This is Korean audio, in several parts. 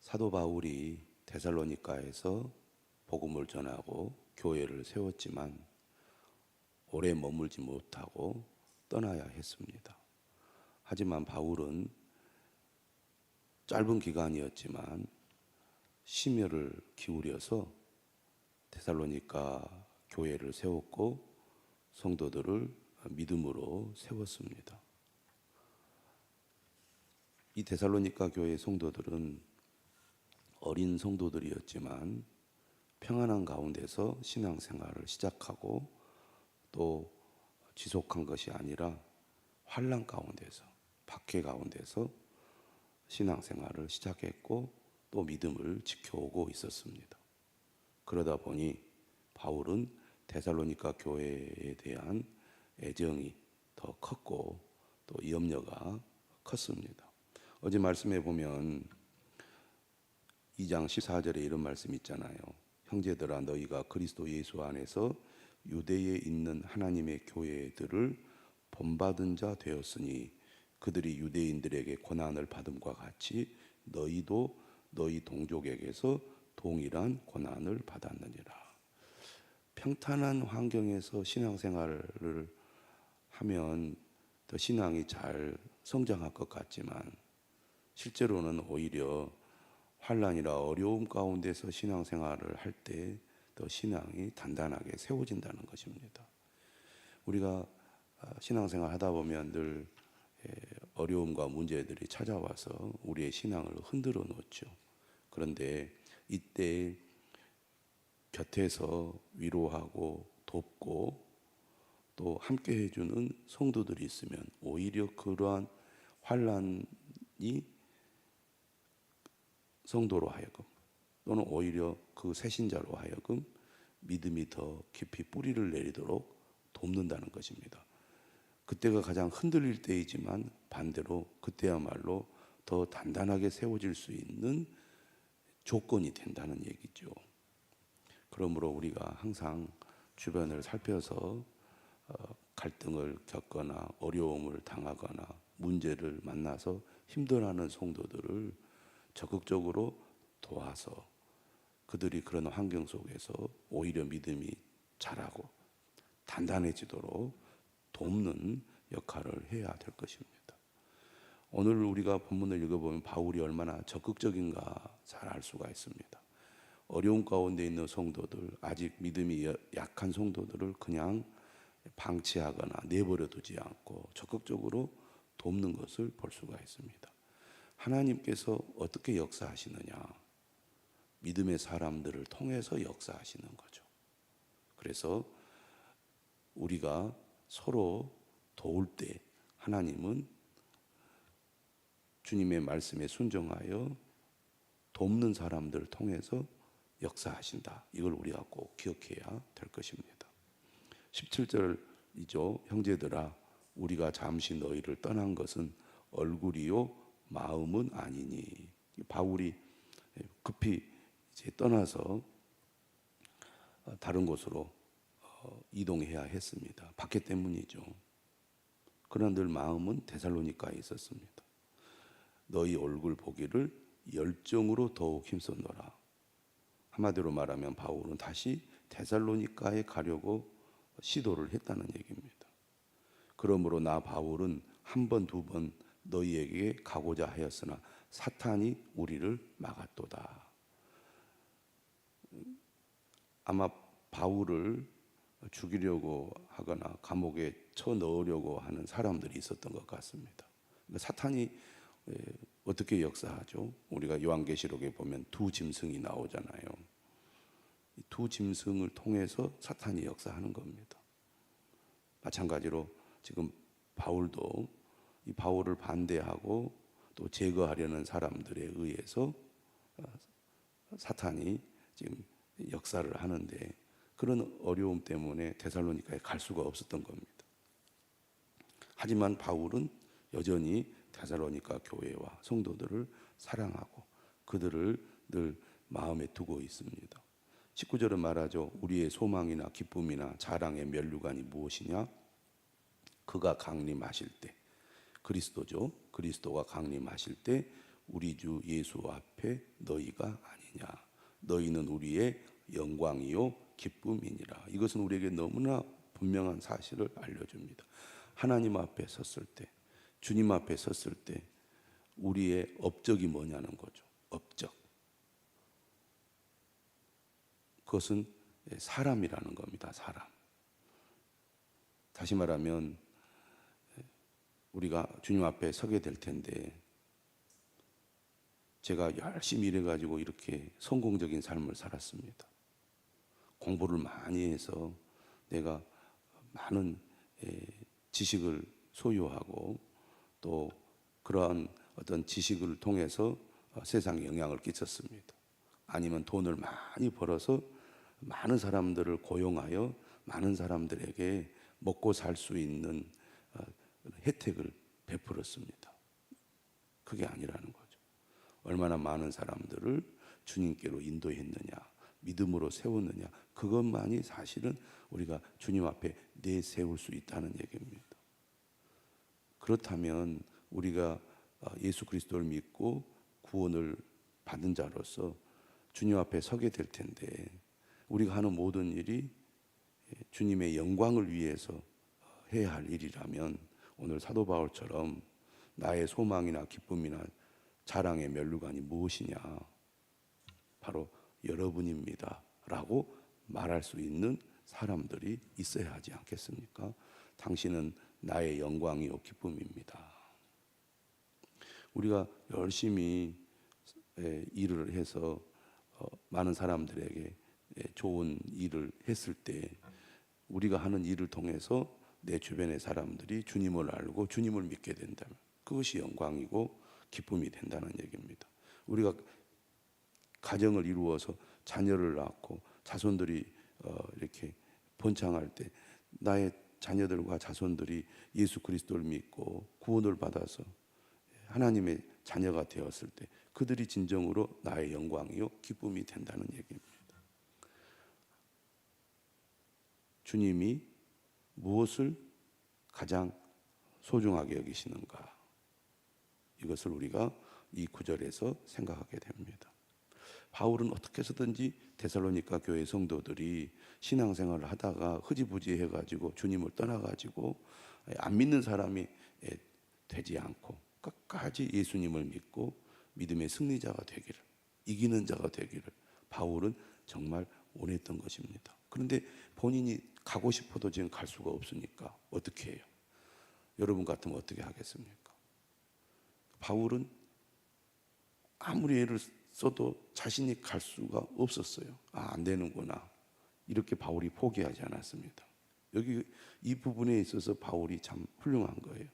사도 바울이 데살로니가에서 복음을 전하고 교회를 세웠지만 오래 머물지 못하고 떠나야 했습니다. 하지만 바울은 짧은 기간이었지만 심혈을 기울여서 데살로니가 교회를 세웠고 성도들을 믿음으로 세웠습니다. 이 데살로니가 교회 성도들은 어린 성도들이었지만 평안한 가운데서 신앙생활을 시작하고 또 지속한 것이 아니라 환난 가운데서, 박해 가운데서 신앙생활을 시작했고 또 믿음을 지켜오고 있었습니다. 그러다 보니 바울은 데살로니가 교회에 대한 애정이 더 컸고 또 염려가 컸습니다. 어제 말씀에 보면 2장 14절에 이런 말씀이 있잖아요. 형제들아 너희가 그리스도 예수 안에서 유대에 있는 하나님의 교회들을 본받은 자 되었으니 그들이 유대인들에게 고난을 받음과 같이 너희도 너희 동족에게서 동일한 고난을 받았느니라. 평탄한 환경에서 신앙생활을 하면 더 신앙이 잘 성장할 것 같지만 실제로는 오히려 환난이라 어려움 가운데서 신앙생활을 할 때 더 신앙이 단단하게 세워진다는 것입니다. 우리가 신앙생활 하다 보면 늘 어려움과 문제들이 찾아와서 우리의 신앙을 흔들어 놓죠. 그런데 이때 곁에서 위로하고 돕고 또 함께 해주는 성도들이 있으면 오히려 그러한 환난이 성도로 하여금 또는 오히려 그 새신자로 하여금 믿음이 더 깊이 뿌리를 내리도록 돕는다는 것입니다. 그때가 가장 흔들릴 때이지만 반대로 그때야말로 더 단단하게 세워질 수 있는 조건이 된다는 얘기죠. 그러므로 우리가 항상 주변을 살펴서 갈등을 겪거나 어려움을 당하거나 문제를 만나서 힘들어하는 성도들을 적극적으로 도와서 그들이 그런 환경 속에서 오히려 믿음이 자라고 단단해지도록 돕는 역할을 해야 될 것입니다. 오늘 우리가 본문을 읽어보면 바울이 얼마나 적극적인가 잘 알 수가 있습니다. 어려움 가운데 있는 성도들, 아직 믿음이 약한 성도들을 그냥 방치하거나 내버려 두지 않고 적극적으로 돕는 것을 볼 수가 있습니다. 하나님께서 어떻게 역사하시느냐? 믿음의 사람들을 통해서 역사하시는 거죠. 그래서 우리가 서로 도울 때 하나님은 주님의 말씀에 순종하여 돕는 사람들을 통해서 역사하신다. 이걸 우리가 꼭 기억해야 될 것입니다. 17절이죠. 형제들아 우리가 잠시 너희를 떠난 것은 얼굴이요 마음은 아니니. 바울이 급히 이제 떠나서 다른 곳으로 이동해야 했습니다. 박해 때문이죠. 그러나 늘 마음은 데살로니가에 있었습니다. 너희 얼굴 보기를 열정으로 더욱 힘썼노라. 한마디로 말하면 바울은 다시 데살로니가에 가려고 시도를 했다는 얘기입니다. 그러므로 나 바울은 한 번, 두 번 너희에게 가고자 하였으나 사탄이 우리를 막았도다. 아마 바울을 죽이려고 하거나 감옥에 쳐 넣으려고 하는 사람들이 있었던 것 같습니다. 사탄이 어떻게 역사하죠? 우리가 요한계시록에 보면 두 짐승이 나오잖아요. 이 두 짐승을 통해서 사탄이 역사하는 겁니다. 마찬가지로 지금 바울도 이 바울을 반대하고 또 제거하려는 사람들에 의해서 사탄이 지금 역사를 하는데 그런 어려움 때문에 데살로니가에 갈 수가 없었던 겁니다. 하지만 바울은 여전히 데살로니가 교회와 성도들을 사랑하고 그들을 늘 마음에 두고 있습니다. 19절은 말하죠. 우리의 소망이나 기쁨이나 자랑의 면류관이 무엇이냐? 그가 강림하실 때, 그리스도죠. 그리스도가 강림하실 때 우리 주 예수 앞에 너희가 아니냐. 너희는 우리의 영광이요 기쁨이니라. 이것은 우리에게 너무나 분명한 사실을 알려줍니다. 하나님 앞에 섰을 때, 주님 앞에 섰을 때 우리의 업적이 뭐냐는 거죠. 업적. 그것은 사람이라는 겁니다. 사람. 다시 말하면 우리가 주님 앞에 서게 될 텐데, 제가 열심히 일해가지고 이렇게 성공적인 삶을 살았습니다. 공부를 많이 해서 내가 많은 지식을 소유하고 또 그러한 어떤 지식을 통해서 세상에 영향을 끼쳤습니다. 아니면 돈을 많이 벌어서 많은 사람들을 고용하여 많은 사람들에게 먹고 살 수 있는 혜택을 베풀었습니다. 그게 아니라는 거죠. 얼마나 많은 사람들을 주님께로 인도했느냐, 믿음으로 세웠느냐, 그것만이 사실은 우리가 주님 앞에 내세울 수 있다는 얘기입니다. 그렇다면 우리가 예수 그리스도를 믿고 구원을 받은 자로서 주님 앞에 서게 될 텐데, 우리가 하는 모든 일이 주님의 영광을 위해서 해야 할 일이라면 오늘 사도 바울처럼 나의 소망이나 기쁨이나 자랑의 면류관이 무엇이냐, 바로 여러분입니다 라고 말할 수 있는 사람들이 있어야 하지 않겠습니까? 당신은 나의 영광이요 기쁨입니다. 우리가 열심히 일을 해서 많은 사람들에게 좋은 일을 했을 때 우리가 하는 일을 통해서 내 주변의 사람들이 주님을 알고 주님을 믿게 된다면 그것이 영광이고 기쁨이 된다는 얘기입니다. 우리가 가정을 이루어서 자녀를 낳고 자손들이 이렇게 번창할 때 나의 자녀들과 자손들이 예수 그리스도를 믿고 구원을 받아서 하나님의 자녀가 되었을 때 그들이 진정으로 나의 영광이요 기쁨이 된다는 얘기입니다. 주님이 무엇을 가장 소중하게 여기시는가, 이것을 우리가 이 구절에서 생각하게 됩니다. 바울은 어떻게 해서든지 데살로니가 교회 성도들이 신앙생활을 하다가 흐지부지 해가지고 주님을 떠나가지고 안 믿는 사람이 되지 않고 끝까지 예수님을 믿고 믿음의 승리자가 되기를, 이기는 자가 되기를 바울은 정말 원했던 것입니다. 그런데 본인이 가고 싶어도 지금 갈 수가 없으니까 어떻게 해요? 여러분 같으면 어떻게 하겠습니까? 바울은 아무리 애를 써도 자신이 갈 수가 없었어요. 안 되는구나. 이렇게 바울이 포기하지 않았습니다. 여기 이 부분에 있어서 바울이 참 훌륭한 거예요.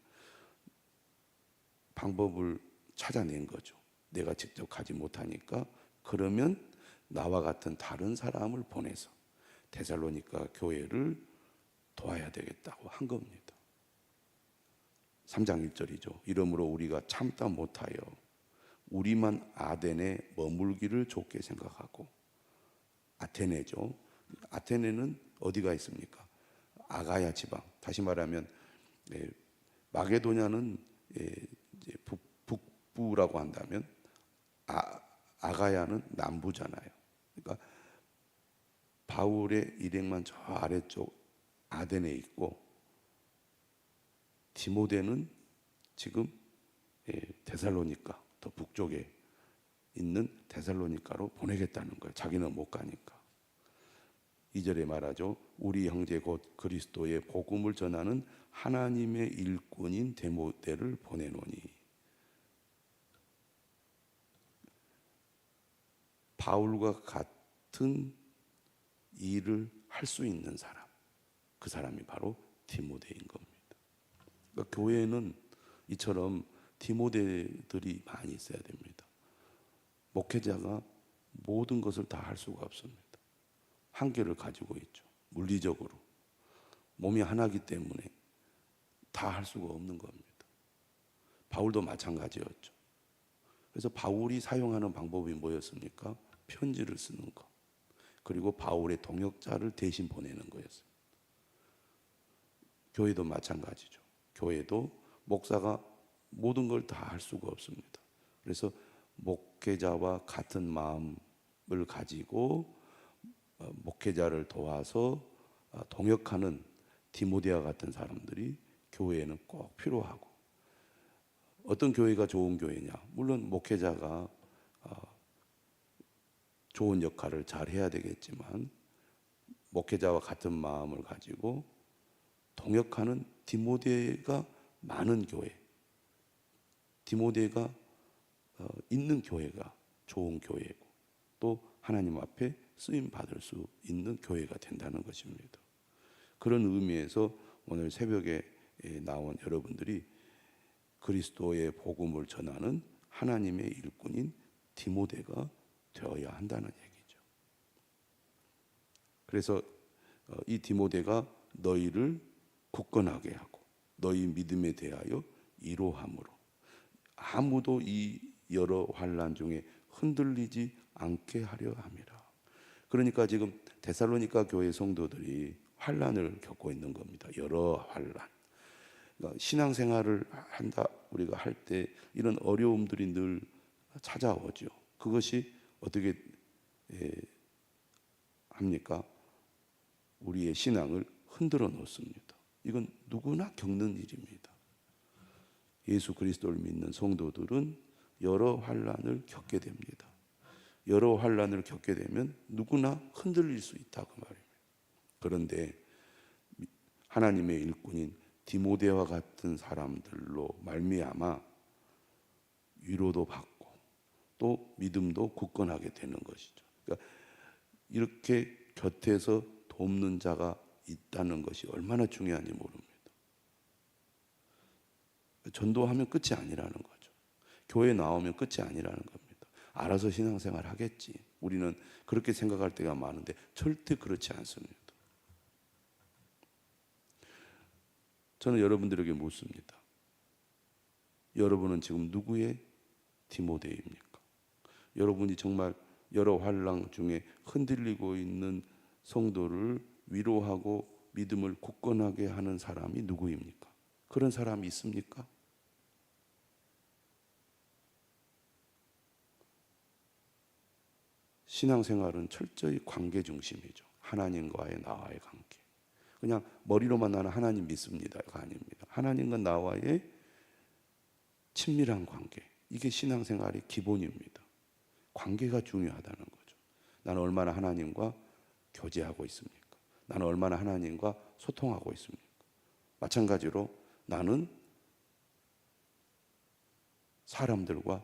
방법을 찾아낸 거죠. 내가 직접 가지 못하니까 그러면 나와 같은 다른 사람을 보내서 데살로니가 교회를 도와야 되겠다고 한 겁니다. 3장 1절이죠. 이러므로 우리가 참다 못하여 우리만 아덴에 머물기를 좋게 생각하고, 아테네죠. 아테네는 어디가 있습니까? 아가야 지방. 다시 말하면 마게도냐는 북부라고 한다면 아가야는 남부잖아요. 그러니까 바울의 일행만 저 아래쪽 아덴에 있고 디모데는 지금 데살로니가 더 북쪽에 있는 데살로니가로 보내겠다는 거예요. 자기는 못 가니까. 2절에 말하죠. 우리 형제 곧 그리스도의 복음을 전하는 하나님의 일꾼인 디모데를 보내노니. 바울과 같은 일을 할 수 있는 사람, 그 사람이 바로 디모데인 겁니다. 그러니까 교회는 이처럼 디모데들이 많이 있어야 됩니다. 목회자가 모든 것을 다 할 수가 없습니다. 한계를 가지고 있죠. 물리적으로 몸이 하나이기 때문에 다 할 수가 없는 겁니다. 바울도 마찬가지였죠. 그래서 바울이 사용하는 방법이 뭐였습니까? 편지를 쓰는 것, 그리고 바울의 동역자를 대신 보내는 거였어요. 교회도 마찬가지죠. 교회도 목사가 모든 걸 다 할 수가 없습니다. 그래서 목회자와 같은 마음을 가지고 목회자를 도와서 동역하는 디모데와 같은 사람들이 교회에는 꼭 필요하고, 어떤 교회가 좋은 교회냐? 물론 목회자가 좋은 역할을 잘 해야 되겠지만 목회자와 같은 마음을 가지고 동역하는 디모데가 많은 교회, 디모데가 있는 교회가 좋은 교회고, 또 하나님 앞에 쓰임 받을 수 있는 교회가 된다는 것입니다. 그런 의미에서 오늘 새벽에 나온 여러분들이 그리스도의 복음을 전하는 하나님의 일꾼인 디모데가 되어야 한다는 얘기죠. 그래서 이 디모데가 너희를 굳건하게 하고 너희 믿음에 대하여 이로함으로 아무도 이 여러 환난 중에 흔들리지 않게 하려 함이라. 그러니까 지금 데살로니가 교회 성도들이 환난을 겪고 있는 겁니다. 여러 환난. 그러니까 신앙생활을 한다 우리가 할 때 이런 어려움들이 늘 찾아오죠. 그것이 어떻게 합니까? 우리의 신앙을 흔들어 놓습니다. 이건 누구나 겪는 일입니다. 예수 그리스도를 믿는 성도들은 여러 환난을 겪게 됩니다. 여러 환난을 겪게 되면 누구나 흔들릴 수 있다고 말입니다. 그런데 하나님의 일꾼인 디모데와 같은 사람들로 말미암아 위로도 받고 또 믿음도 굳건하게 되는 것이죠. 그러니까 이렇게 곁에서 돕는 자가 있다는 것이 얼마나 중요한지 모릅니다. 전도하면 끝이 아니라는 거죠. 교회 나오면 끝이 아니라는 겁니다. 알아서 신앙생활 하겠지. 우리는 그렇게 생각할 때가 많은데 절대 그렇지 않습니다. 저는 여러분들에게 묻습니다. 여러분은 지금 누구의 디모데입니까? 여러분이 정말 여러 환난 중에 흔들리고 있는 성도를 위로하고 믿음을 굳건하게 하는 사람이 누구입니까? 그런 사람이 있습니까? 신앙생활은 철저히 관계 중심이죠. 하나님과의 나와의 관계. 그냥 머리로만 나는 하나님 믿습니다가 아닙니다. 하나님과 나와의 친밀한 관계. 이게 신앙생활의 기본입니다. 관계가 중요하다는 거죠. 나는 얼마나 하나님과 교제하고 있습니까? 나는 얼마나 하나님과 소통하고 있습니까? 마찬가지로 나는 사람들과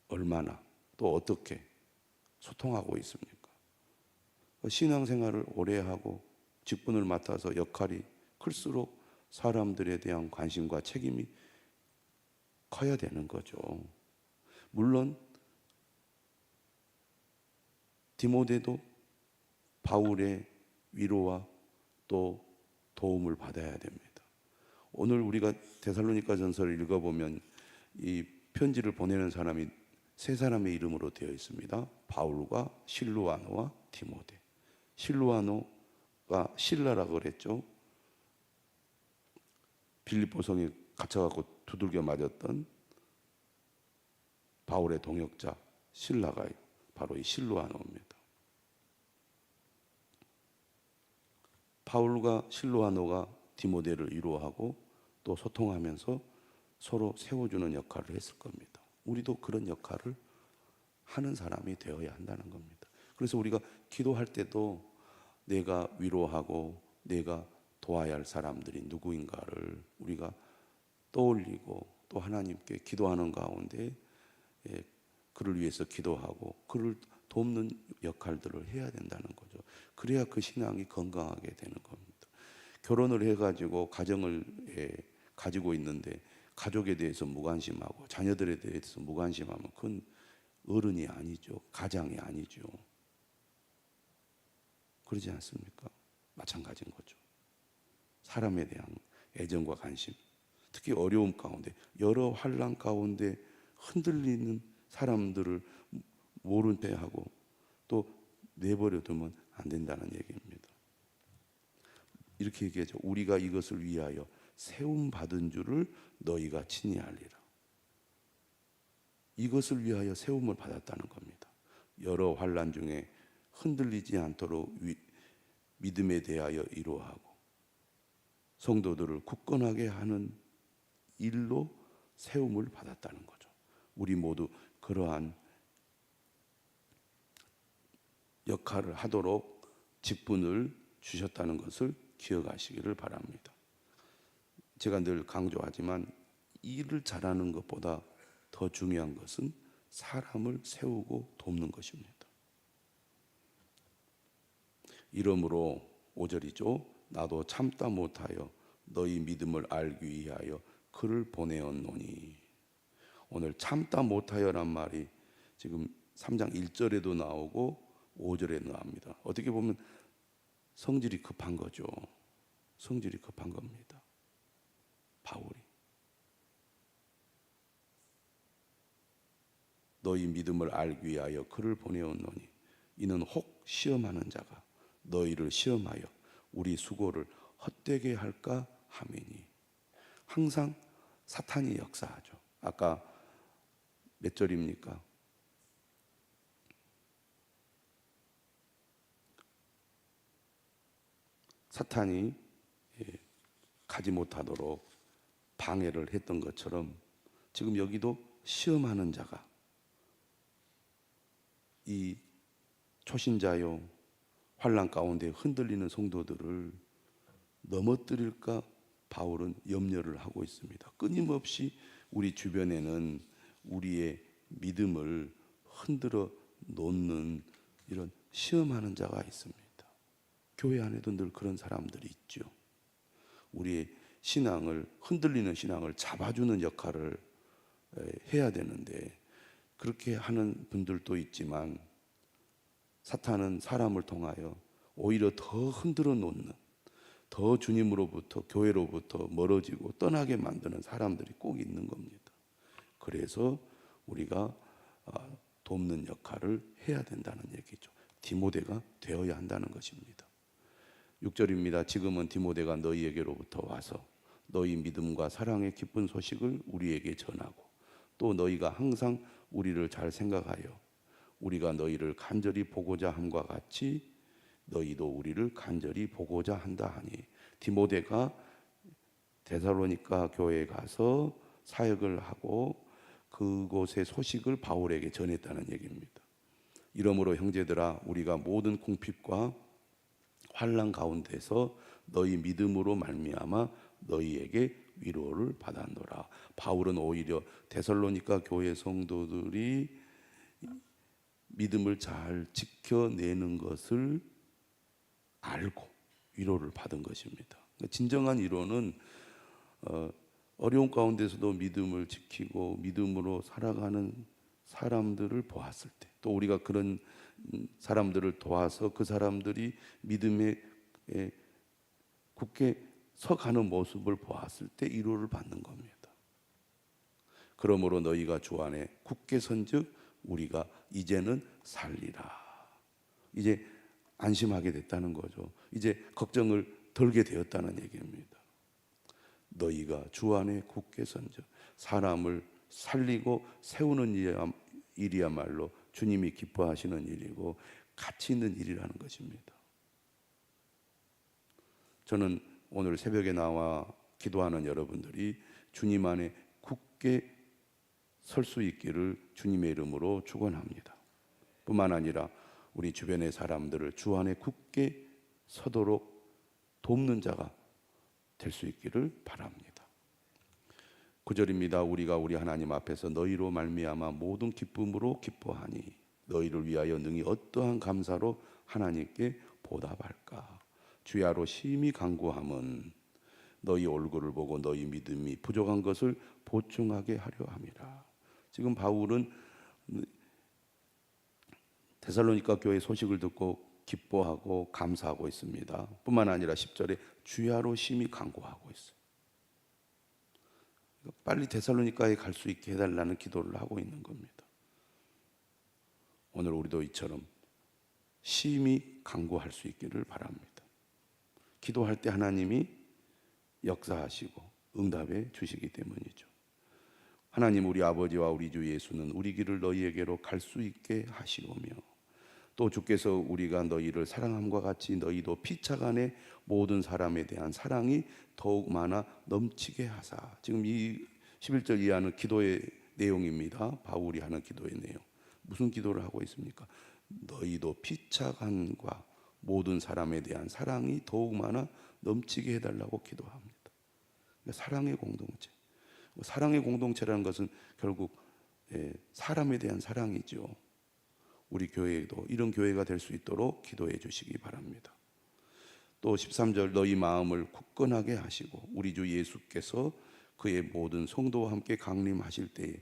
얼마나 또 어떻게 소통하고 있습니까? 신앙생활을 오래 하고 직분을 맡아서 역할이 클수록 사람들에 대한 관심과 책임이 커야 되는 거죠. 물론 디모데도 바울의 위로와 또 도움을 받아야 됩니다. 오늘 우리가 데살로니가 전서를 읽어보면 이 편지를 보내는 사람이 세 사람의 이름으로 되어 있습니다. 바울과 실루아노와 디모데. 실루아노가 신라라고 그랬죠. 빌립보성에 갇혀갖고 두들겨 맞았던 바울의 동역자 신라가 바로 이 실루아노입니다. 바울과 실루아노가 디모데를 위로하고 또 소통하면서 서로 세워주는 역할을 했을 겁니다. 우리도 그런 역할을 하는 사람이 되어야 한다는 겁니다. 그래서 우리가 기도할 때도 내가 위로하고 내가 도와야 할 사람들이 누구인가를 우리가 떠올리고 또 하나님께 기도하는 가운데 그를 위해서 기도하고 그를 돕는 역할들을 해야 된다는 거죠. 그래야 그 신앙이 건강하게 되는 겁니다. 결혼을 해가지고 가정을 가지고 있는데 가족에 대해서 무관심하고 자녀들에 대해서 무관심하면 그건 어른이 아니죠. 가장이 아니죠. 그러지 않습니까? 마찬가지인 거죠. 사람에 대한 애정과 관심, 특히 어려움 가운데 여러 환난 가운데 흔들리는 사람들을 모른 배 하고 또 내버려 두면 안 된다는 얘기입니다. 이렇게 얘기하죠. 우리가 이것을 위하여 세움 받은 줄을 너희가 친히 알리라. 이것을 위하여 세움을 받았다는 겁니다. 여러 환난 중에 흔들리지 않도록 믿음에 대하여 이루어하고 성도들을 굳건하게 하는 일로 세움을 받았다는 거죠. 우리 모두 그러한 역할을 하도록 직분을 주셨다는 것을 기억하시기를 바랍니다. 제가 늘 강조하지만 일을 잘하는 것보다 더 중요한 것은 사람을 세우고 돕는 것입니다. 이러므로 5절이죠. 나도 참다 못하여 너희 믿음을 알기 위하여 그를 보내었노니. 오늘 참다 못하여란 말이 지금 3장 1절에도 나오고 5절에 나옵니다. 어떻게 보면 성질이 급한 거죠. 성질이 급한 겁니다. 바울이. 너희 믿음을 알기 위하여 그를 보내었노니 이는 혹 시험하는 자가 너희를 시험하여 우리 수고를 헛되게 할까 함이니. 항상 사탄이 역사하죠. 아까 몇 절입니까? 사탄이 가지 못하도록 방해를 했던 것처럼 지금 여기도 시험하는 자가 이 초신자요 환난 가운데 흔들리는 성도들을 넘어뜨릴까 바울은 염려를 하고 있습니다. 끊임없이 우리 주변에는 우리의 믿음을 흔들어 놓는 이런 시험하는 자가 있습니다. 교회 안에도 늘 그런 사람들이 있죠. 우리의 신앙을 흔들리는 신앙을 잡아주는 역할을 해야 되는데 그렇게 하는 분들도 있지만 사탄은 사람을 통하여 오히려 더 흔들어 놓는, 더 주님으로부터 교회로부터 멀어지고 떠나게 만드는 사람들이 꼭 있는 겁니다. 그래서 우리가 돕는 역할을 해야 된다는 얘기죠. 디모데가 되어야 한다는 것입니다. 6절입니다. 지금은 디모데가 너희에게로부터 와서 너희 믿음과 사랑의 기쁜 소식을 우리에게 전하고 또 너희가 항상 우리를 잘 생각하여 우리가 너희를 간절히 보고자 함과 같이 너희도 우리를 간절히 보고자 한다 하니. 디모데가 데살로니가 교회에 가서 사역을 하고 그곳의 소식을 바울에게 전했다는 얘기입니다. 이러므로 형제들아 우리가 모든 궁핍과 환난 가운데서 너희 믿음으로 말미암아 너희에게 위로를 받았노라. 바울은 오히려 데살로니가 교회 성도들이 믿음을 잘 지켜내는 것을 알고 위로를 받은 것입니다. 진정한 위로는 어려운 가운데서도 믿음을 지키고 믿음으로 살아가는 사람들을 보았을 때, 또 우리가 그런 사람들을 도와서 그 사람들이 믿음에 굳게 서가는 모습을 보았을 때 위로를 받는 겁니다. 그러므로 너희가 주 안에 굳게 선즉 우리가 이제는 살리라. 이제 안심하게 됐다는 거죠. 이제 걱정을 덜게 되었다는 얘기입니다. 너희가 주 안에 굳게 선즉, 사람을 살리고 세우는 일이야말로 주님이 기뻐하시는 일이고 가치 있는 일이라는 것입니다. 저는 오늘 새벽에 나와 기도하는 여러분들이 주님 안에 굳게 설 수 있기를 주님의 이름으로 축원합니다. 뿐만 아니라 우리 주변의 사람들을 주 안에 굳게 서도록 돕는 자가 될 수 있기를 바랍니다. 9절입니다. 우리가 우리 하나님 앞에서 너희로 말미암아 모든 기쁨으로 기뻐하니 너희를 위하여 능히 어떠한 감사로 하나님께 보답할까. 주야로 심히 간구함은 너희 얼굴을 보고 너희 믿음이 부족한 것을 보충하게 하려 함이라. 지금 바울은 데살로니가 교회 소식을 듣고 기뻐하고 감사하고 있습니다. 뿐만 아니라 10절에 주야로 심히 간구하고 있어요. 빨리 데살로니가에 갈 수 있게 해달라는 기도를 하고 있는 겁니다. 오늘 우리도 이처럼 심히 간구할 수 있기를 바랍니다. 기도할 때 하나님이 역사하시고 응답해 주시기 때문이죠. 하나님 우리 아버지와 우리 주 예수는 우리 길을 너희에게로 갈 수 있게 하시오며 또 주께서 우리가 너희를 사랑함과 같이 너희도 피차간에 모든 사람에 대한 사랑이 더욱 많아 넘치게 하사. 지금 이 11절 이하는 기도의 내용입니다. 바울이 하는 기도의 내용. 무슨 기도를 하고 있습니까? 너희도 피차간과 모든 사람에 대한 사랑이 더욱 많아 넘치게 해달라고 기도합니다. 그러니까 사랑의 공동체. 사랑의 공동체라는 것은 결국 사람에 대한 사랑이죠. 우리 교회에도 이런 교회가 될 수 있도록 기도해 주시기 바랍니다. 또 13절 너희 마음을 굳건하게 하시고 우리 주 예수께서 그의 모든 성도와 함께 강림하실 때에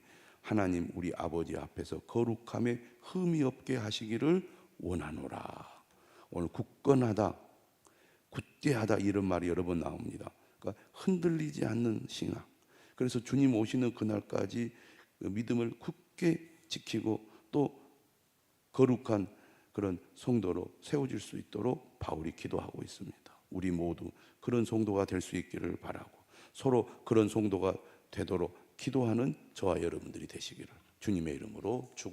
하나님 우리 아버지 앞에서 거룩함에 흠이 없게 하시기를 원하노라. 오늘 굳건하다, 굳게 하다 이런 말이 여러 번 나옵니다. 그러니까 흔들리지 않는 신앙. 그래서 주님 오시는 그날까지 믿음을 굳게 지키고 또 거룩한 그런 성도로 세워질 수 있도록 바울이 기도하고 있습니다. 우리 모두 그런 성도가 될 수 있기를 바라고 서로 그런 성도가 되도록 기도하는 저와 여러분들이 되시기를 주님의 이름으로 축원합니다.